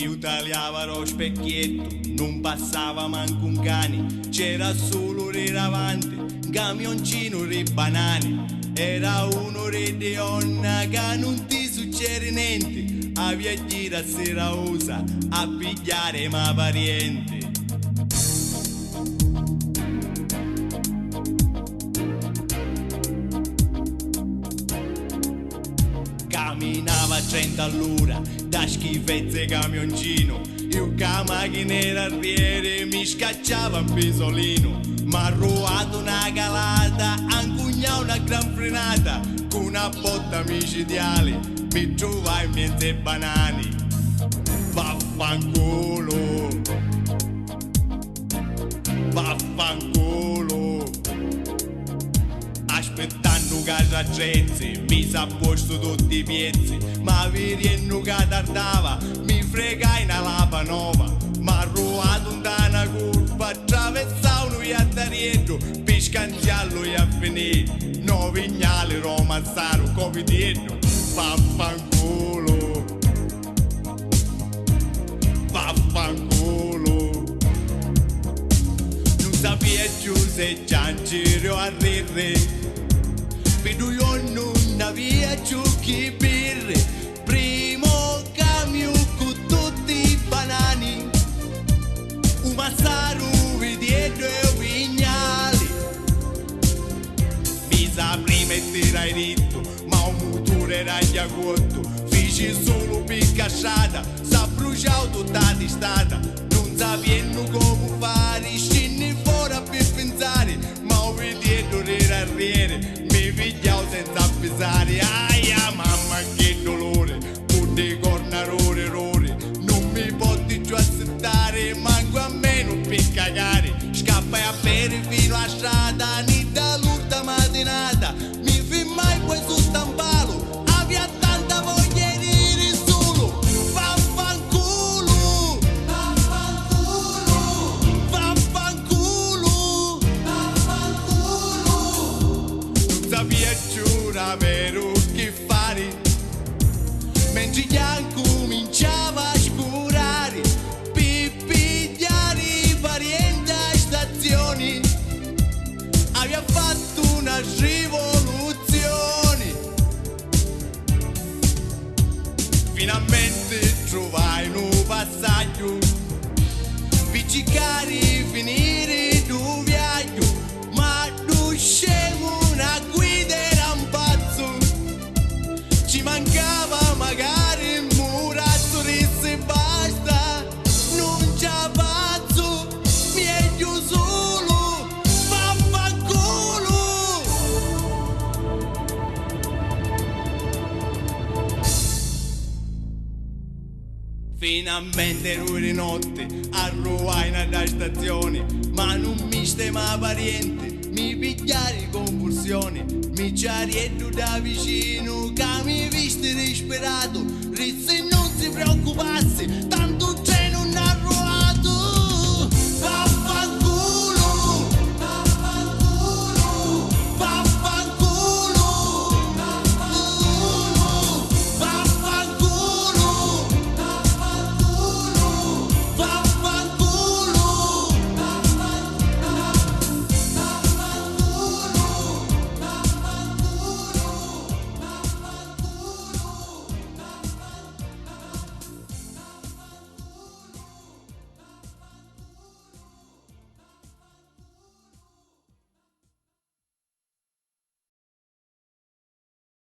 Io tagliava lo specchietto, non passava manco un cane, c'era solo riravante, un camioncino di banane. Era un'ora di onna che non ti succede niente, a viaggiare a sera usa, a pigliare ma pariente. Camminava a 30 all'ora, da schifezze camioncino. Io che la macchina era arriere, mi scacciava un pisolino. M'ha ruato una calata, ancugnava una gran frenata. Con una botta micidiale, mi trovai in mezzo ai banani. Vaffanculo, vaffanculo. Aspettando che raggenzi, mi sa posto tutti i piezzi. Ma virienno che tardava, mi fregai una lapa nova. M'ha ruato una curva, attraversavo via da dietro, per scanziarlo e a finire. No vignale romanzaro, come dietro. Vaffanculo, vaffanculo. Non sapeva più se giangiro a rirre. Vedo io non aveva più chi birre. Primo camion con tutti i banani, un massaro dietro e vignali. Mi sa prima e tirai ritto, ma un motore era già cotto. Feci solo per casciata, s'ha bruciato tutta la testata. Non sapendo come fare, scendi fuori per pensare. Ma ho dietro era arriere, mi pigliavo senza avvisare. Aia mamma che dolore, con dei cornarore errore. Non mi potti più aspettare, manco a me non per cagare. Scappai a bere fino a strada, ni dall'ultima mattinata. Mi firmai poi su stampalo, aveva tanta voglia di dire solo. Vaffanculo, vaffanculo, vaffanculo, vaffanculo. Non sapeva più davvero che fare, mentre gli cominciava a scurare, per pigliare i parenti a stazioni. Aveva fatto una rivoluzione. Finalmente trovai un passaggio, piccicari finire tu viaggio. Ma tu scemo una guida era un pazzo, ci mancava magari il murazzo. Disse basta, non c'è pazzo, meglio solo, vaffanculo. Finalmente ero di notte, arrivai nella stazione, ma non mi stema pariente, mi pigliai convulsione. Mi ciarietto da vicino, che mi viste disperato, disse non si preoccupasse,